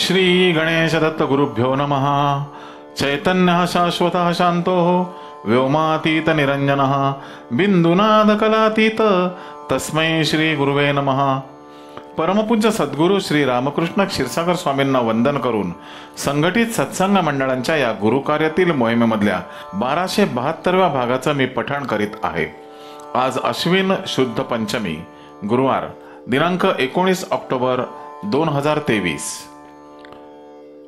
श्री गणेश दत्त गुरुभ्यो नमः। चैतन्य शाश्वत शांतो व्योमातीत निरंजन बिंदुनाद कलातीत तस्मै श्री गुरुवे नमः। परमपूज्य सद्गुरू श्री रामकृष्ण क्षीरसागर स्वामींना वंदन करून संघटित सत्संग मंडळांच्या या गुरुकार्यातील मोहिमेमधल्या 1272व्या भागाचं मी पठण करीत आहे। आज अश्विन शुद्ध पंचमी गुरुवार दिनांक 19 ऑक्टोबर 2023।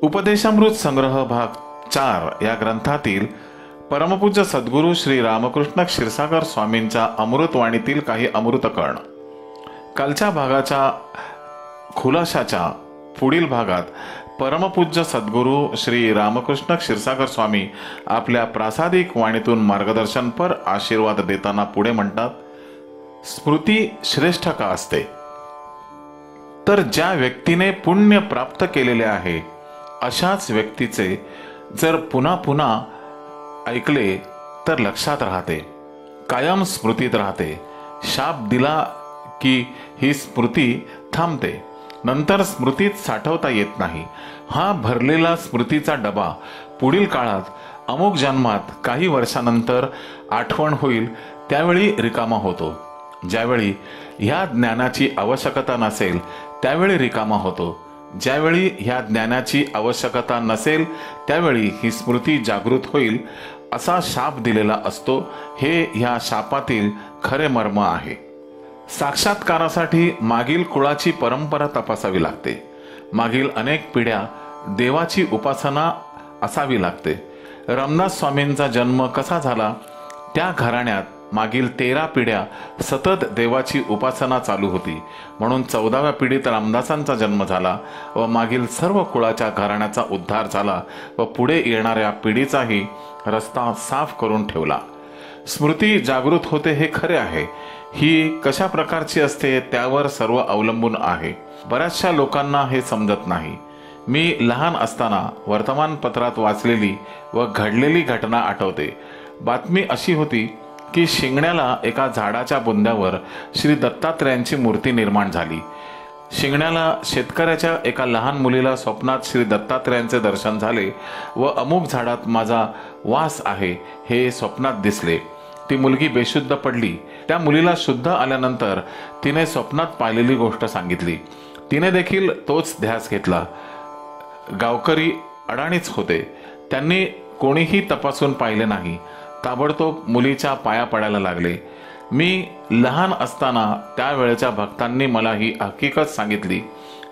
उपदेशामृत संग्रह भाग 4 या ग्रंथातील परमपूज्य सद्गुरू श्री रामकृष्ण क्षीरसागर स्वामींच्या अमृतवाणीतील काही अमृतकण। कालच्या भागाच्या खुलाशाच्या पुढील भागात परमपूज्य सद्गुरू श्री रामकृष्ण क्षीरसागर स्वामी आपल्या प्रासादिक वाणीतून मार्गदर्शनपर आशीर्वाद देताना पुढे म्हणतात, स्मृती श्रेष्ठ का असते? तर ज्या व्यक्तीने पुण्य प्राप्त केलेले आहे अशाच व्यक्तीचे जर पुन्हा पुन्हा ऐकले तर लक्षात राहते, कायम स्मृतीत राहते। शाप दिला की ही स्मृती थांबते, नंतर स्मृतीत साठवता येत नाही। हा भरलेला स्मृतीचा डबा पुढील काळात अमुक जन्मात काही वर्षानंतर आठवण होईल त्यावेळी रिकामा होतो। ज्यावेळी ह्या ज्ञानाची आवश्यकता नसेल त्यावेळी रिकामा होतो। ज्यावेळी ह्या ज्ञानाची आवश्यकता नसेल त्यावेळी ही स्मृती जागृत होईल असा शाप दिलेला असतो। हे ह्या शापातील खरे मर्म आहे। साक्षात्कारासाठी मागील कुळाची परंपरा तपासावी लागते। मागील अनेक पिढ्या देवाची उपासना असावी लागते। रामदास स्वामींचा जन्म कसा झाला? त्या घराण्यात मागील 13 पिढ्या सतत देवाची उपासना चालू होती, म्हणून 14व्या पिढीत रामदासांचा जन्म झाला व मागील सर्व कुळाच्या घराण्याचा उद्धार झाला व पुढे येणाऱ्या पिढीचाही रस्ता साफ करून ठेवला। स्मृती जागृत होते हे खरे आहे। ही कशा प्रकारची असते त्यावर सर्व अवलंबून आहे। बऱ्याचशा लोकांना हे समजत नाही। मी लहान असताना वर्तमानपत्रात वाचलेली व घडलेली घटना आठवते। बातमी अशी होती की शिंगण्याला एका झाडाच्या बुंद्यावर श्री दत्तात्रेयांची मूर्ती निर्माण झाली। शिंगण्याला शेतकऱ्याच्या एका लहान मुलीला स्वप्नात श्री दत्तात्रेयांचे दर्शन झाले व अमुक झाडात माझा वास आहे हे स्वप्नात दिसले। ती मुलगी बेशुद्ध पडली। त्या मुलीला शुद्ध आल्यानंतर तिने स्वप्नात पाहिलेली गोष्ट सांगितली। तिने देखील तोच ध्यास घेतला। गावकरी अडाणीच होते, त्यांनी कोणीही तपासून पाहिले नाही। ताबडतोब मुलीच्या पाया पडायला लागले। मी लहान असताना त्यावेळेच्या भक्तांनी मला ही हकीकत सांगितली।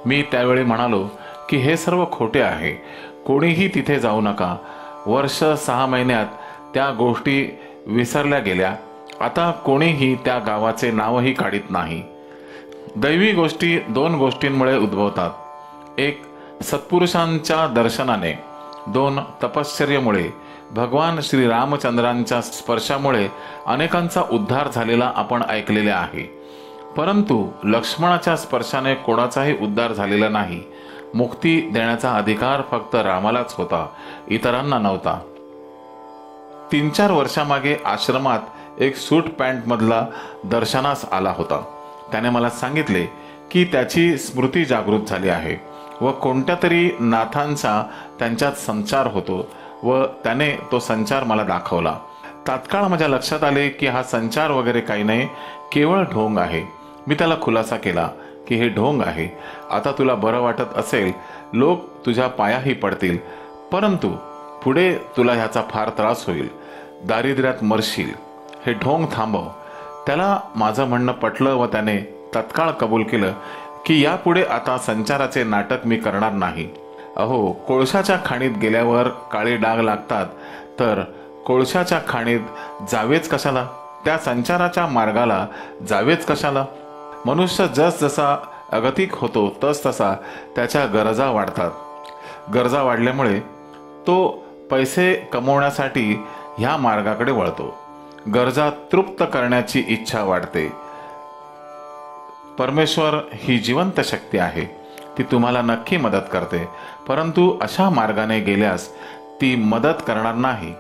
मी त्यावेळी म्हणालो की हे सर्व खोटे आहे, कोणीही तिथे जाऊ नका। वर्ष 6 महिन्यात त्या गोष्टी विसरल्या गेल्या। आता कोणीही त्या गावाचे नावही काढीत नाही। दैवी गोष्टी 2 गोष्टींमुळे उद्भवतात। 1 सत्पुरुषांच्या दर्शनाने, 2 तपश्चर्येमुळे। भगवान श्री रामचंद्रांच्या स्पर्शामुळे अनेकांचा उद्धार झालेला आपण ऐकलेले आहे, परंतु लक्ष्मणाच्या स्पर्शाने कोणाचाही उद्धार झालेला नाही। मुक्ती देण्याचा अधिकार फक्त रामालाच होता, इतरांना नव्हता। 3-4 वर्षामागे आश्रमात एक सूट पॅन्ट मधला दर्शनास आला होता। त्याने मला सांगितले की त्याची स्मृती जागृत झाली आहे व कोणत्या तरी नाथांचा त्यांच्यात संचार होतो व त्याने तो संचार मला दाखवला। तात्काळ माझ्या लक्षात आले की हा संचार वगैरे काही नाही, केवळ ढोंग आहे। मी त्याला खुलासा केला की हे ढोंग आहे। आता तुला बरं वाटत असेल, लोक तुझ्या पायाही पडतील, परंतु पुढे तुला ह्याचा फार त्रास होईल, दारिद्र्यात मरशील। हे ढोंग थांबव। त्याला माझं म्हणणं पटलं व त्याने तत्काळ कबूल केलं की यापुढे आता संचाराचे नाटक मी करणार नाही। अहो, कोळशाच्या खाणीत गेल्यावर काळे डाग लागतात, तर कोळशाच्या खाणीत जावेच कशाला? त्या संचाराच्या मार्गाला जावेच कशाला? मनुष्य जसजसा अगतिक होतो तसतसा त्याच्या गरजा वाढतात। गरजा वाढल्यामुळे तो पैसे कमवण्यासाठी ह्या मार्गाकडे वळतो। गरजा तृप्त करण्याची इच्छा वाढते। परमेश्वर ही जिवंत शक्ती आहे, ती तुम्हाला नक्की मदत करते, परंतु अशा मार्गाने गेल्यास ती मदत करणार नाही।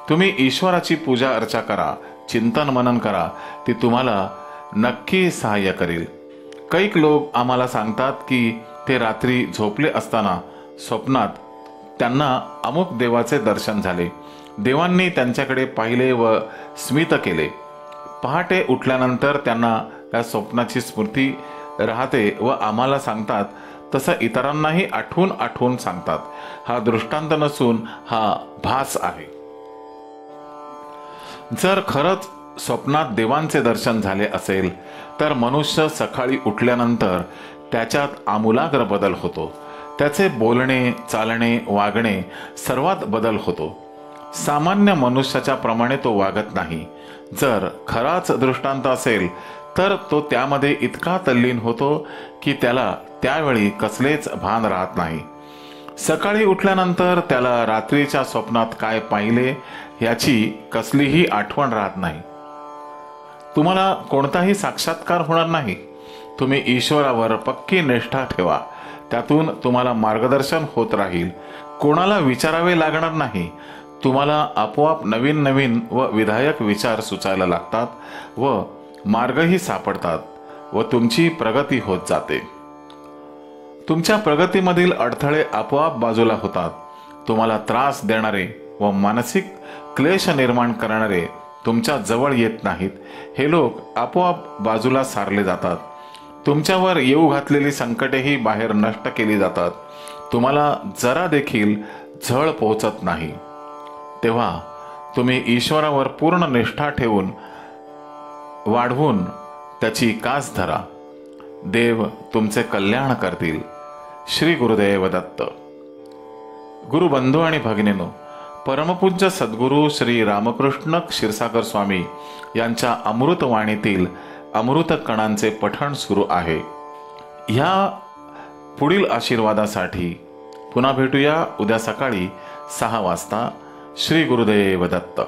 तुम्ही ईश्वराची पूजा अर्चा करा, चिंतन मनन करा, ती तुम्हाला नक्की सहाय्य करेल। कैक लोक आम्हाला सांगतात की ते रात्री झोपले असताना स्वप्नात त्यांना अमुक देवाचे दर्शन झाले. देवांनी त्यांच्याकडे पाहिले व स्मित केले. पहाटे उठल्यानंतर त्यांना त्या स्वप्नाची स्मृती राहते व आम्हाला सांगतात, तसं इतरांनाही आठवून आठवून सांगतात. हा दृष्टांत नसून हा भास आहे. जर खरंच स्वप्नात देवांचे दर्शन झाले असेल तर मनुष्य सकाळी उठल्यानंतर त्याच्यात आमूलाग्र बदल होतो. त्याचे बोलणे, चालणे, वागणे सर्वात बदल होतो. सामान्य मनुष्याच्या प्रमाणे तो वागत नाही. जर खराच दृष्टांत असेल तर तो त्यामध्ये इतका तल्लीन होतो की त्याला त्यावेळी कसलेच भान राहत नाही. सकाळी उठल्यानंतर त्याला रात्रीच्या स्वप्नात काय पाहिले याची कसलीही आठवण राहत नाही. तुम्हाला कोणताही साक्षात्कार होणार नाही. तुम्ही ईश्वरावर पक्की निष्ठा ठेवा. त्यातून तुम्हाला मार्गदर्शन होत राहील. कोणाला विचारावे लागणार नाही. तुम्हाला आपोआप नवीन नवीन व विधायक विचार सुचायला लागतात व मार्गही सापडतात व तुमची प्रगती होत जाते. तुमच्या प्रगतीमधील अडथळे आपोआप बाजूला होतात. तुम्हाला त्रास देणारे व मानसिक क्लेश निर्माण करणारे तुमच्या जवळ येत नाहीत. हे लोक आपोआप बाजूला सारले जातात. तुमच्यावर येऊ घातलेली संकटेही बाहेर नष्ट केली जातात. तुम्हाला जरा देखील झळ पोहोचत नाही. तेव्हा तुम्ही ईश्वरावर पूर्ण निष्ठा ठेवून वाढवून त्याची कास धरा. देव तुमचे कल्याण करतील. श्री गुरुदेव दत्त. गुरुबंधू आणि भगिनीनो, परमपूज्य सद्गुरू श्री रामकृष्ण क्षीरसागर स्वामी यांच्या अमृतवाणीतील अमृत कणांचे पठण सुरू आहे. ह्या पुढील आशीर्वादासाठी पुन्हा भेटूया उद्या सकाळी 6 वाजता. श्री गुरुदेव दत्त.